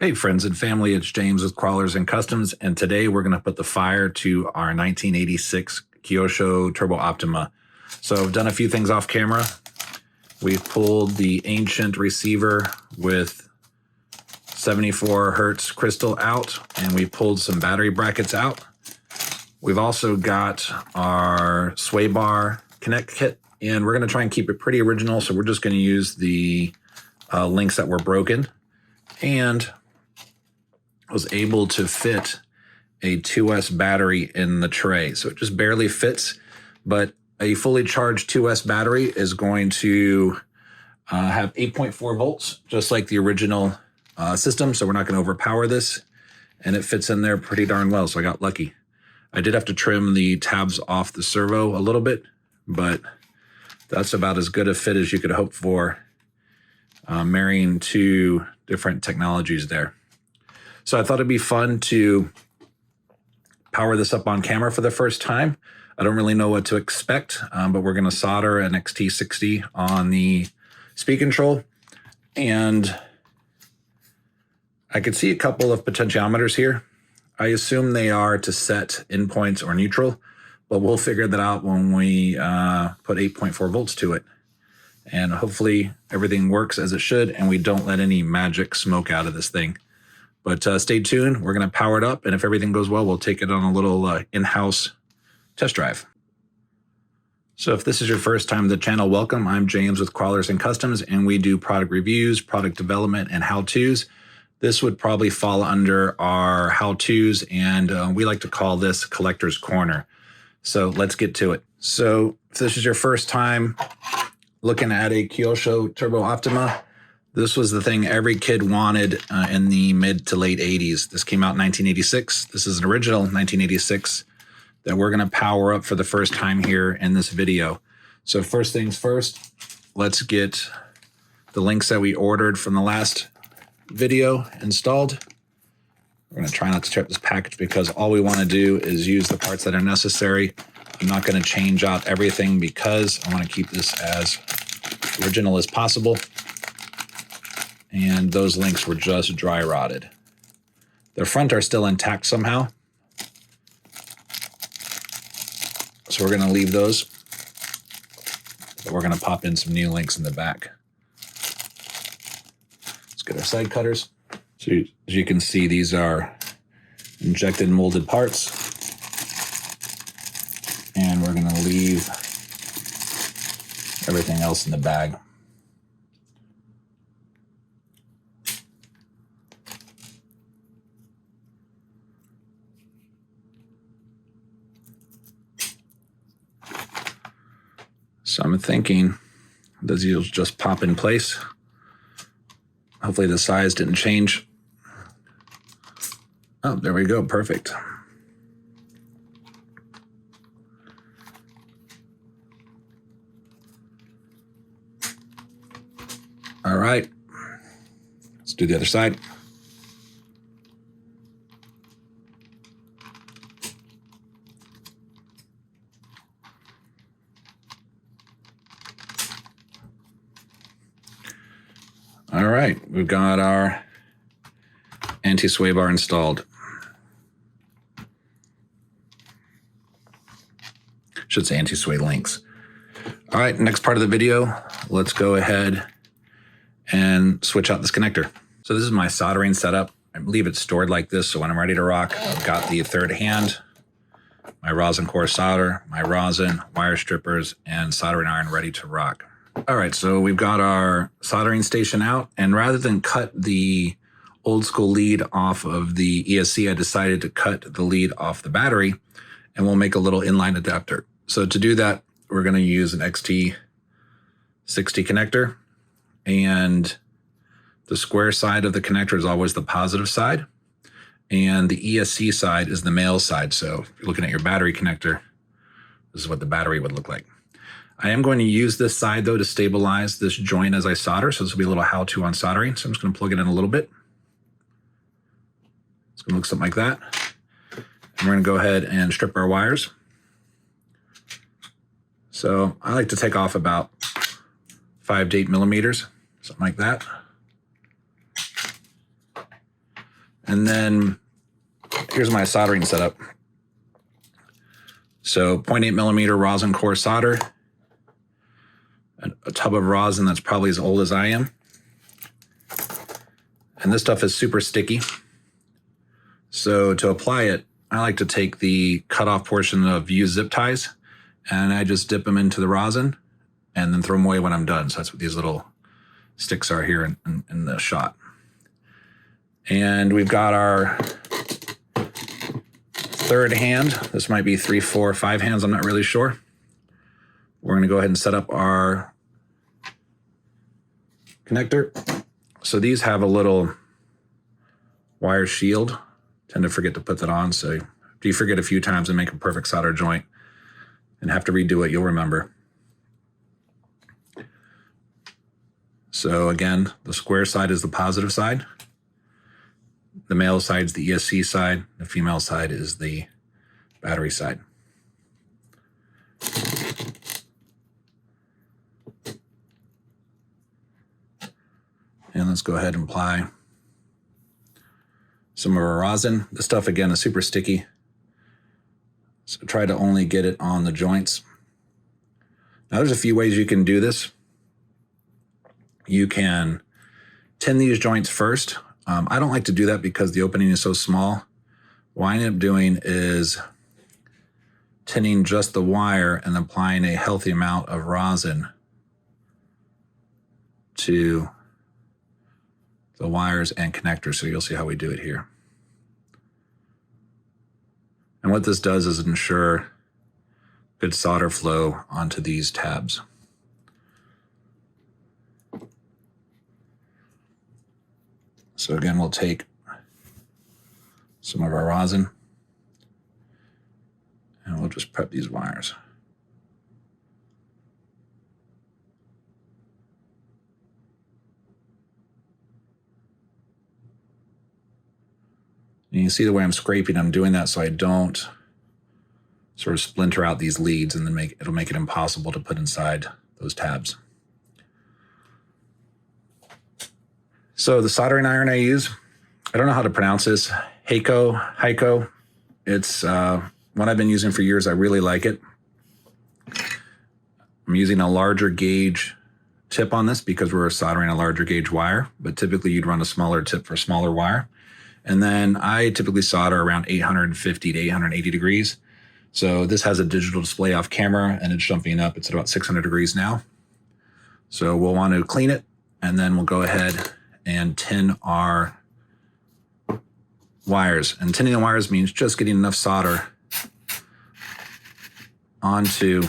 Hey friends and family, it's James with Crawlers and Customs, and today we're going to put the fire to our 1986 Kyosho Turbo Optima. So I've done a few things off camera. We've pulled the ancient receiver with 74 hertz crystal out, and we pulled some battery brackets out. We've also got our sway bar connect kit, and we're going to try and keep it pretty original, so we're just going to use the links that were broken. And was able to fit a 2S battery in the tray. So it just barely fits, but a fully charged 2S battery is going to have 8.4 volts, just like the original system. So we're not going to overpower this, and it fits in there pretty darn well. So I got lucky. I did have to trim the tabs off the servo a little bit, but that's about as good a fit as you could hope for, marrying two different technologies there. So I thought it'd be fun to power this up on camera for the first time. I don't really know what to expect, but we're going to solder an XT60 on the speed control. And I could see a couple of potentiometers here. I assume they are to set endpoints or neutral, but we'll figure that out when we put 8.4 volts to it. And hopefully everything works as it should, and we don't let any magic smoke out of this thing. But stay tuned. We're going to power it up, and if everything goes well, we'll take it on a little in-house test drive. So if this is your first time to the channel, welcome. I'm James with Crawlers and Customs, and we do product reviews, product development, and how-tos. This would probably fall under our how-tos, and we like to call this Collector's Corner. So let's get to it. So if this is your first time looking at a Kyosho Turbo Optima, this was the thing every kid wanted in the mid to late 80s. This came out in 1986. This is an original 1986 that we're going to power up for the first time here in this video. So first things first, let's get the links that we ordered from the last video installed. We're going to try not to tear up this package because all we want to do is use the parts that are necessary. I'm not going to change out everything because I want to keep this as original as possible. And those links were just dry rotted. The front are still intact somehow, so we're going to leave those, but we're going to pop in some new links in the back. Let's get our side cutters. So as you can see, these are injected molded parts, and we're going to leave everything else in the bag. So I'm thinking these will just pop in place. Hopefully the size didn't change. Oh, there we go. Perfect. All right. Let's do the other side. All right, we've got our anti-sway bar installed. Should say anti-sway links. All right, next part of the video, let's go ahead and switch out this connector. So this is my soldering setup. I believe it's stored like this, so when I'm ready to rock, I've got the third hand, my rosin core solder, my rosin, wire strippers, and soldering iron ready to rock. All right, so we've got our soldering station out, and rather than cut the old school lead off of the ESC, I decided to cut the lead off the battery, and we'll make a little inline adapter. So to do that, we're going to use an XT60 connector, and the square side of the connector is always the positive side, and the ESC side is the male side. So if you're looking at your battery connector, this is what the battery would look like. I am going to use this side, though, to stabilize this joint as I solder, so this will be a little how-to on soldering. So I'm just going to plug it in a little bit. It's going to look something like that. And we're going to go ahead and strip our wires. So I like to take off about 5 to 8 millimeters, something like that. And then here's my soldering setup. So 0.8 millimeter rosin core solder, a tub of rosin that's probably as old as I am. And this stuff is super sticky. So to apply it, I like to take the cutoff portion of used zip ties and I just dip them into the rosin and then throw them away when I'm done. So that's what these little sticks are here in the shot. And we've got our third hand. This might be 3, 4, 5 hands. I'm not really sure. We're going to go ahead and set up our connector. So these have a little wire shield. Tend to forget to put that on. So if you forget a few times and make a perfect solder joint and have to redo it, you'll remember. So again, the square side is the positive side. The male side is the ESC side. The female side is the battery side. And let's go ahead and apply some of our rosin. This stuff, again, is super sticky. So try to only get it on the joints. Now, there's a few ways you can do this. You can tin these joints first. I don't like to do that because the opening is so small. What I end up doing is tinning just the wire and applying a healthy amount of rosin to the wires and connectors. So you'll see how we do it here. And what this does is ensure good solder flow onto these tabs. So again, we'll take some of our rosin and we'll just prep these wires. And you can see the way I'm scraping, I'm doing that so I don't sort of splinter out these leads and then it'll make it impossible to put inside those tabs. So the soldering iron I use, I don't know how to pronounce this, Heiko. It's one I've been using for years. I really like it. I'm using a larger gauge tip on this because we're soldering a larger gauge wire, but typically you'd run a smaller tip for smaller wire. And then I typically solder around 850 to 880 degrees. So this has a digital display off camera and it's jumping up. It's at about 600 degrees now. So we'll want to clean it and then we'll go ahead and tin our wires. And tinning the wires means just getting enough solder onto,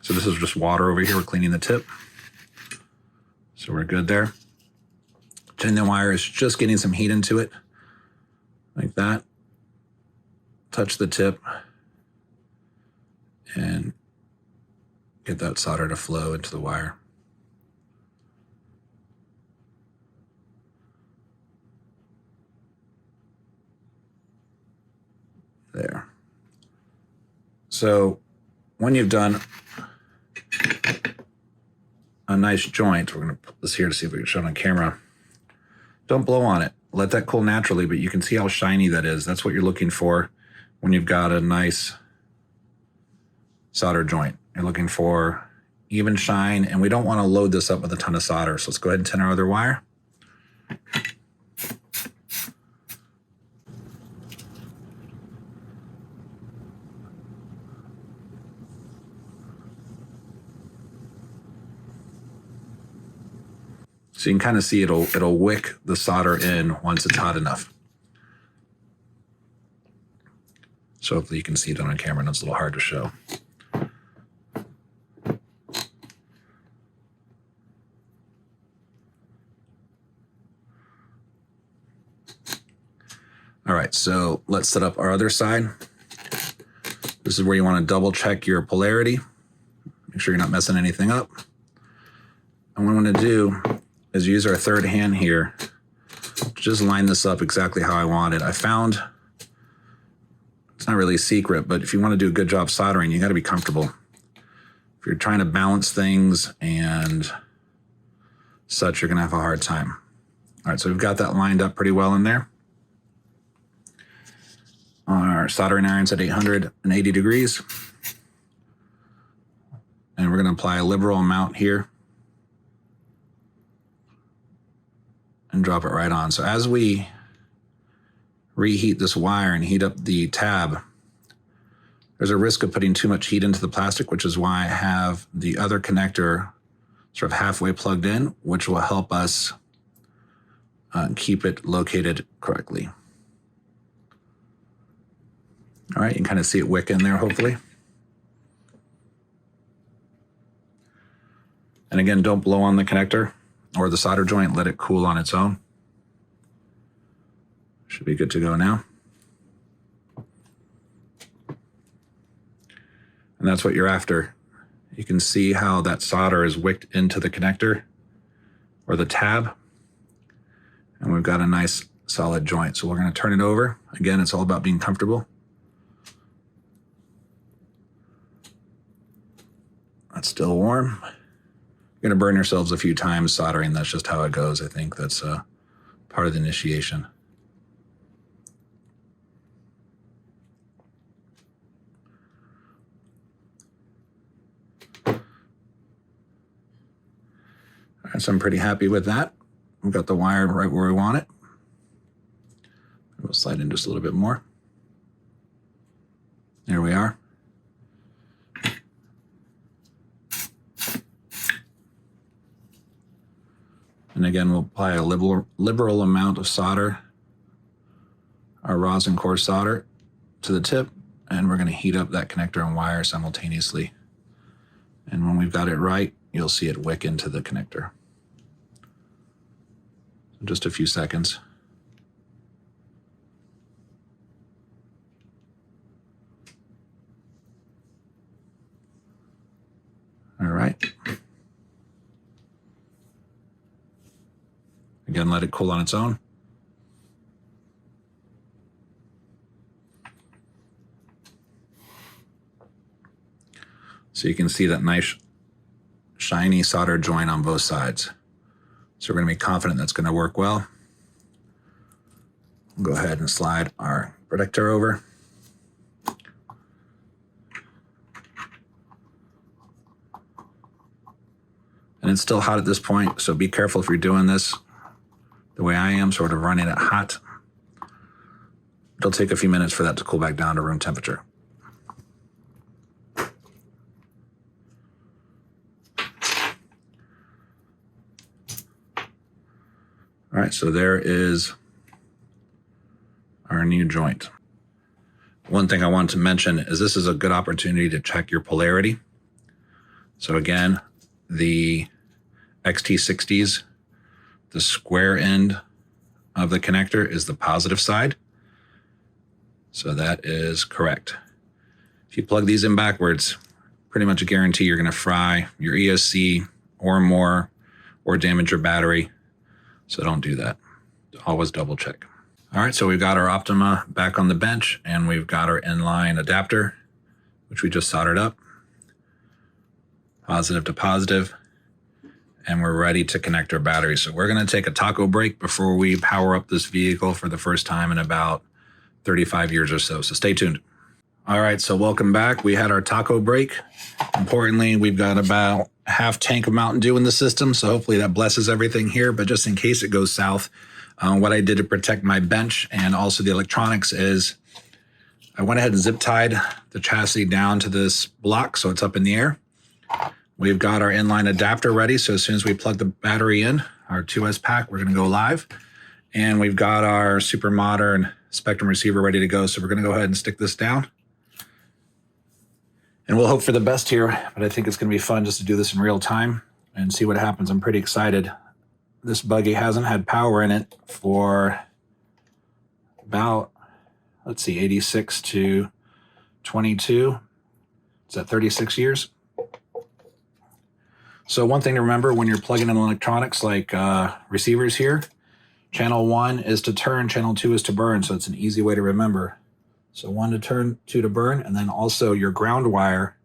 so this is just water over here. We're cleaning the tip. So we're good there. Tinning the wire is just getting some heat into it. Like that. Touch the tip and get that solder to flow into the wire. There. So when you've done a nice joint, we're going to put this here to see if we can show it on camera. Don't blow on it. Let that cool naturally, but you can see how shiny that is. That's what you're looking for when you've got a nice solder joint. You're looking for even shine, and we don't want to load this up with a ton of solder. So let's go ahead and tin our other wire. So you can kind of see it'll wick the solder in once it's hot enough. So hopefully you can see it on camera and it's a little hard to show. All right, so let's set up our other side. This is where you want to double check your polarity. Make sure you're not messing anything up. And what I'm going to do is use our third hand here to just line this up exactly how I want it. I found, it's not really a secret, but if you want to do a good job soldering, you got to be comfortable. If you're trying to balance things and such, you're going to have a hard time. All right, so we've got that lined up pretty well in there. Our soldering iron's at 880 degrees. And we're going to apply a liberal amount here and drop it right on. So as we reheat this wire and heat up the tab, there's a risk of putting too much heat into the plastic, which is why I have the other connector sort of halfway plugged in, which will help us keep it located correctly. All right, you can kind of see it wick in there, hopefully. And again, don't blow on the connector or the solder joint, let it cool on its own. Should be good to go now. And that's what you're after. You can see how that solder is wicked into the connector or the tab. And we've got a nice solid joint. So we're going to turn it over. Again, it's all about being comfortable. That's still warm. You're going to burn yourselves a few times soldering. That's just how it goes. I think that's part of the initiation. All right, so I'm pretty happy with that. We've got the wire right where we want it. We'll slide in just a little bit more. There we are. And again, we'll apply a liberal amount of solder, our rosin core solder, to the tip, and we're going to heat up that connector and wire simultaneously. And when we've got it right, you'll see it wick into the connector. Just a few seconds. All right. Again, let it cool on its own. So you can see that nice shiny solder joint on both sides. So we're going to be confident that's going to work well. We'll go ahead and slide our protector over. And it's still hot at this point, so be careful if you're doing this the way I am, sort of running it hot. It'll take a few minutes for that to cool back down to room temperature. All right, so there is our new joint. One thing I want to mention is this is a good opportunity to check your polarity. So again, the XT60s, the square end of the connector is the positive side. So that is correct. If you plug these in backwards, pretty much a guarantee you're going to fry your ESC or more or damage your battery. So don't do that. Always double check. All right, so we've got our Optima back on the bench and we've got our inline adapter, which we just soldered up. Positive to positive. And we're ready to connect our battery. So we're going to take a taco break before we power up this vehicle for the first time in about 35 years or so. So stay tuned. All right, so welcome back. We had our taco break. Importantly, we've got about a half tank of Mountain Dew in the system. So hopefully that blesses everything here. But just in case it goes south, what I did to protect my bench and also the electronics is I went ahead and zip tied the chassis down to this block so it's up in the air. We've got our inline adapter ready. So as soon as we plug the battery in, our 2S pack, we're going to go live. And we've got our super modern Spectrum receiver ready to go. So we're going to go ahead and stick this down. And we'll hope for the best here, but I think it's going to be fun just to do this in real time and see what happens. I'm pretty excited. This buggy hasn't had power in it for about, let's see, 86 to 22. Is that 36 years? So one thing to remember when you're plugging in electronics like receivers here, channel 1 is to turn, channel 2 is to burn. So it's an easy way to remember. So 1 to turn, 2 to burn, and then also your ground wire,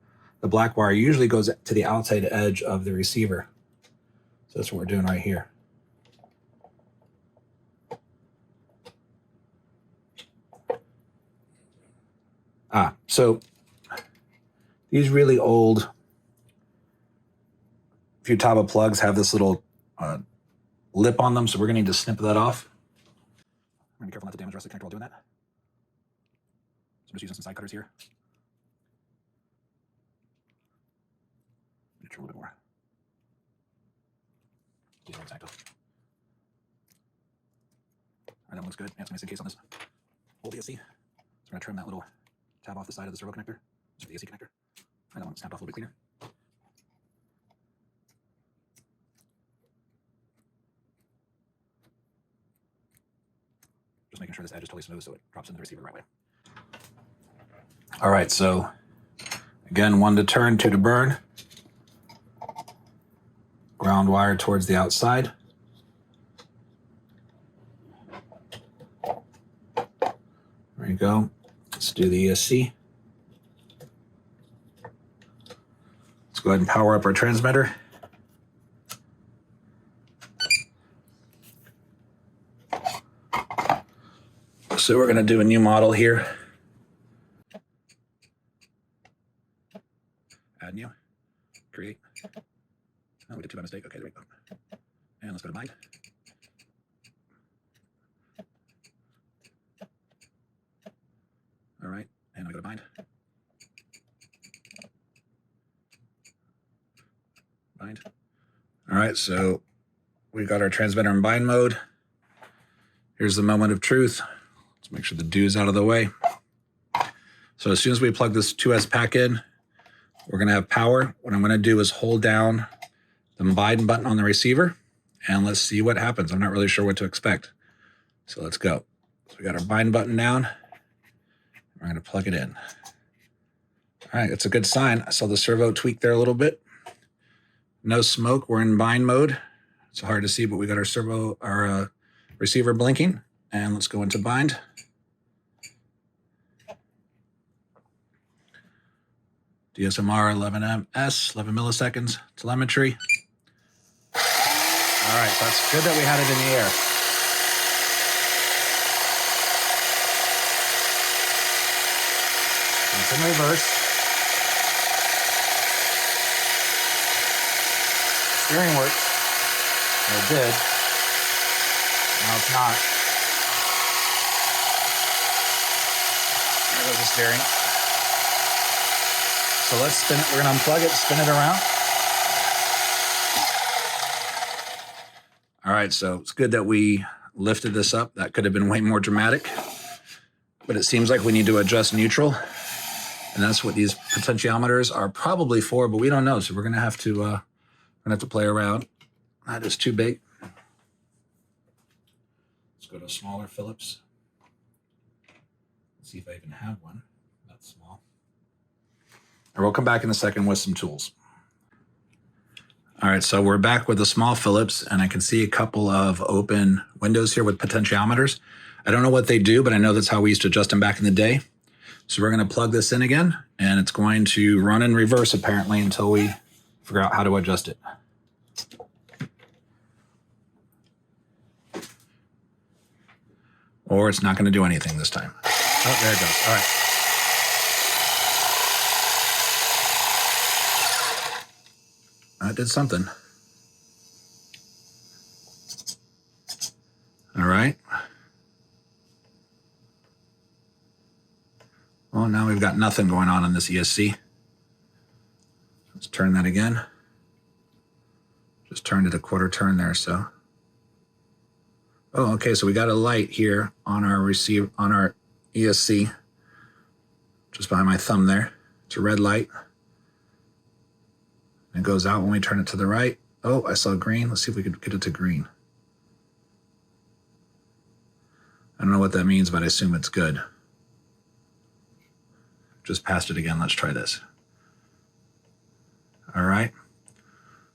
the black wire usually goes to the outside edge of the receiver. So that's what we're doing right here. So these really old Futaba plugs have this little lip on them, so we're going to need to snip that off. I'm going to be careful not to damage the rest of the connector while doing that. So I'm just using some side cutters here. Trim a little bit more. These are exacto. All right, that looks good. Yeah, it's a nice encase on this old ESC. So we're going to trim that little tab off the side of the servo connector. This is the ESC connector. All right, that one snapped off a little bit cleaner. Just making sure this edge is totally smooth so it drops into the receiver the right way. All right, so again, 1 to turn, 2 to burn. Ground wire towards the outside. There you go. Let's do the ESC. Let's go ahead and power up our transmitter. So we're going to do a new model here. Add new. Create. Oh, we did 2 by mistake. Okay, there we go. And let's go to bind. All right, and I go to bind. Bind. All right, so we got our transmitter in bind mode. Here's the moment of truth. Let's make sure the dew's out of the way. So as soon as we plug this 2S pack in, we're going to have power. What I'm going to do is hold down the bind button on the receiver, and let's see what happens. I'm not really sure what to expect. So let's go. So we got our bind button down. We're going to plug it in. All right, that's a good sign. I saw the servo tweak there a little bit. No smoke. We're in bind mode. It's hard to see, but we got our receiver blinking. And let's go into bind. DSMR 11ms, 11 milliseconds, telemetry. All right, that's good that we had it in the air. It's in reverse. Steering works. Or it did. Now it's not. There goes the steering. So let's spin it. We're going to unplug it, spin it around. All right, so it's good that we lifted this up. That could have been way more dramatic. But it seems like we need to adjust neutral. And that's what these potentiometers are probably for, but we don't know. So we're going to have to play around. That is too big. Let's go to a smaller Phillips. Let's see if I even have one. That's small. And we'll come back in a second with some tools. All right, so we're back with the small Phillips, and I can see a couple of open windows here with potentiometers. I don't know what they do, but I know that's how we used to adjust them back in the day. So we're going to plug this in again, and it's going to run in reverse apparently until we figure out how to adjust it. Or it's not going to do anything this time. Oh, there it goes. All right. That did something. All right. Well, now we've got nothing going on this ESC. Let's turn that again. Just turned it a quarter turn there, so. Oh, okay, so we got a light here on our ESC, just behind my thumb there. It's a red light. It goes out when we turn it to the right. Oh, I saw green. Let's see if we could get it to green. I don't know what that means, but I assume it's good. Just passed it again. Let's try this. All right.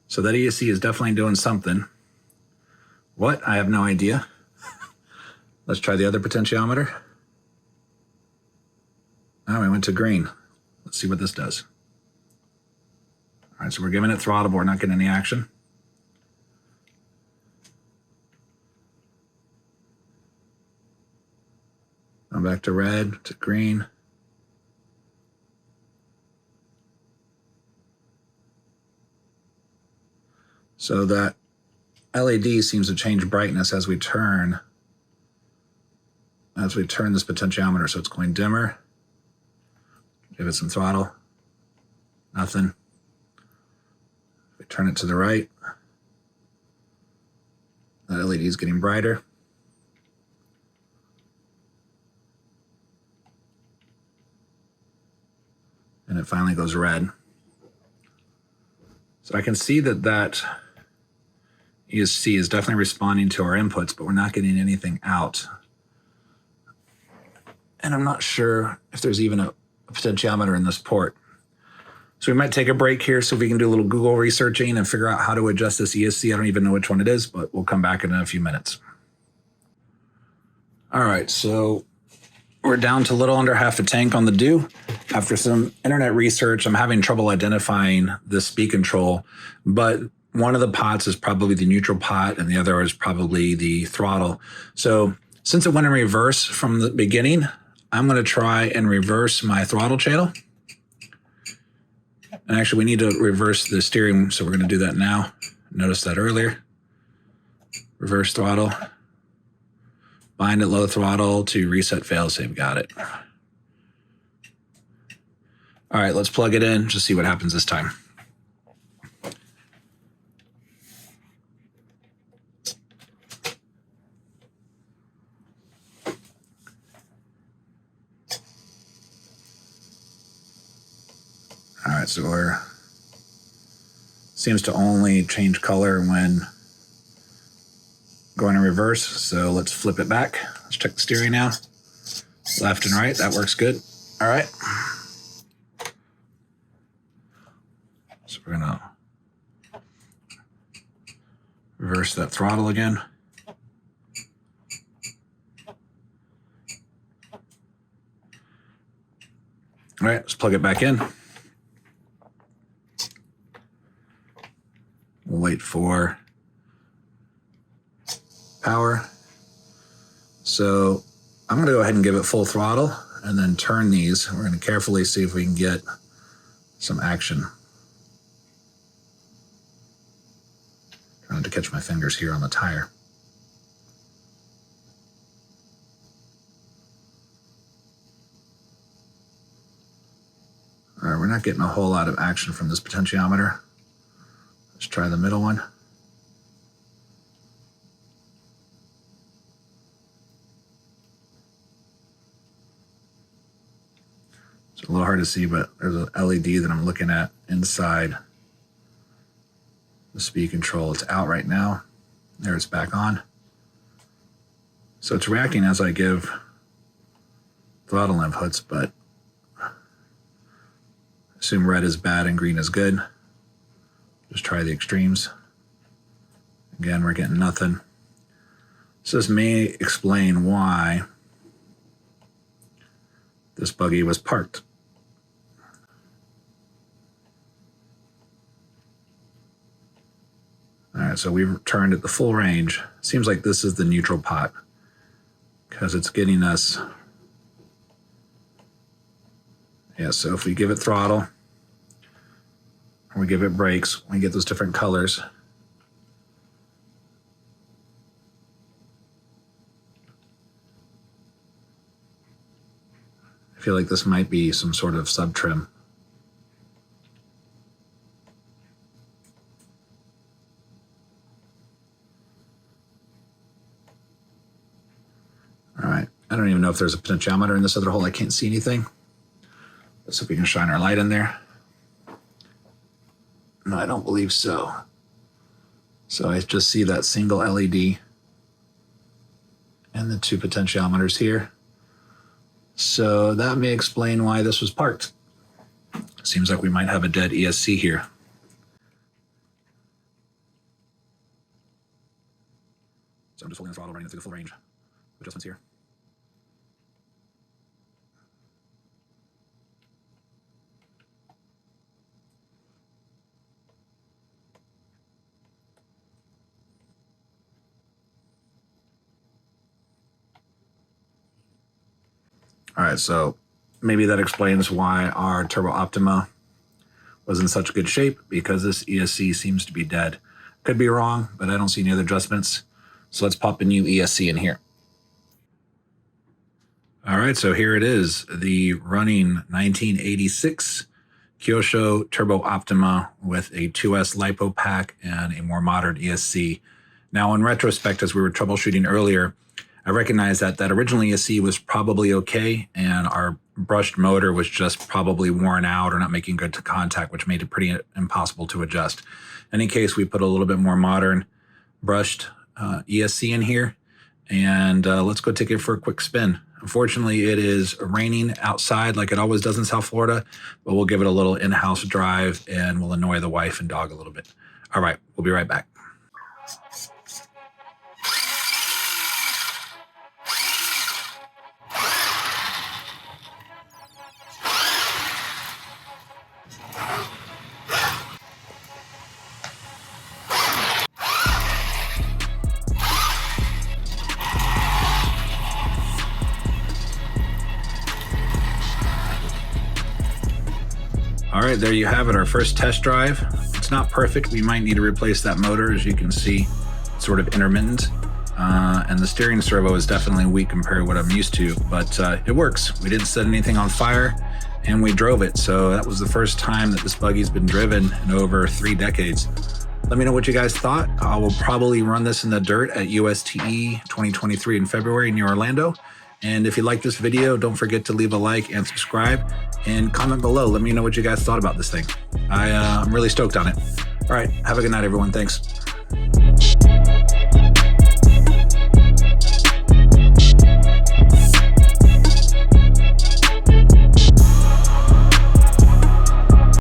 So that ESC is definitely doing something. What? I have no idea. Let's try the other potentiometer. Oh, we went to green. Let's see what this does. All right, so we're giving it throttle, but we're not getting any action. Going back to red, to green. So that LED seems to change brightness as we turn this potentiometer. So it's going dimmer. Give it some throttle. Nothing. We turn it to the right. That LED is getting brighter. And it finally goes red. So I can see that ESC is definitely responding to our inputs, but we're not getting anything out. And I'm not sure if there's even a potentiometer in this port. So we might take a break here so we can do a little Google researching and figure out how to adjust this ESC. I don't even know which one it is, but we'll come back in a few minutes. All right, so we're down to a little under half a tank on the dew. After some internet research, I'm having trouble identifying the speed control, but one of the pots is probably the neutral pot and the other is probably the throttle. So since it went in reverse from the beginning, I'm going to try and reverse my throttle channel. And actually, we need to reverse the steering, so we're going to do that now. Noticed that earlier. Reverse throttle. Bind at low throttle to reset failsafe. Got it. All right, let's plug it in, just see what happens this time. All right, so we're seems to only change color when going in reverse. So let's flip it back. Let's check the steering now. Left and right, that works good. All right. So we're gonna reverse that throttle again. All right, let's plug it back in. We'll wait for power. So I'm going to go ahead and give it full throttle and then turn these. We're going to carefully see if we can get some action. Trying to catch my fingers here on the tire. All right, we're not getting a whole lot of action from this potentiometer. Let's try the middle one. It's a little hard to see, but there's an LED that I'm looking at inside the speed control. It's out right now. There, it's back on. So it's reacting as I give throttle inputs, but assume red is bad and green is good. Just try the extremes. Again, we're getting nothing. So this may explain why this buggy was parked. All right, so we've turned at the full range. Seems like this is the neutral pot because it's getting us. Yeah, so if we give it throttle, or we give it brakes, we get those different colors. I feel like this might be some sort of sub trim. All right, I don't even know if there's a potentiometer in this other hole. I can't see anything. Let's see if we can shine our light in there. No, I don't believe so. So I just see that single LED and the two potentiometers here. So that may explain why this was parked. Seems like we might have a dead ESC here. So I'm just holding the throttle, running it through the full range. Adjustments here. All right, so maybe that explains why our Turbo Optima was in such good shape, because this ESC seems to be dead. Could be wrong, but I don't see any other adjustments. So let's pop a new ESC in here. All right, so here it is, the running 1986 Kyosho Turbo Optima with a 2S Lipo pack and a more modern ESC. Now, in retrospect, as we were troubleshooting earlier, I recognized that that original ESC was probably okay, and our brushed motor was just probably worn out or not making good contact, which made it pretty impossible to adjust. In any case, we put a little bit more modern brushed ESC in here, and let's go take it for a quick spin. Unfortunately, it is raining outside like it always does in South Florida, but we'll give it a little in-house drive and we'll annoy the wife and dog a little bit. All right, we'll be right back. All right, there you have it, our first test drive. It's not perfect. We might need to replace that motor. As you can see, it's sort of intermittent. And the steering servo is definitely weak compared to what I'm used to, but it works. We didn't set anything on fire and we drove it. So that was the first time that this buggy's been driven in over 3 decades. Let me know what you guys thought. I will probably run this in the dirt at USTE 2023 in February near Orlando. And if you like this video, don't forget to leave a like and subscribe and comment below. Let me know what you guys thought about this thing. I'm really stoked on it. All right, have a good night, everyone. Thanks.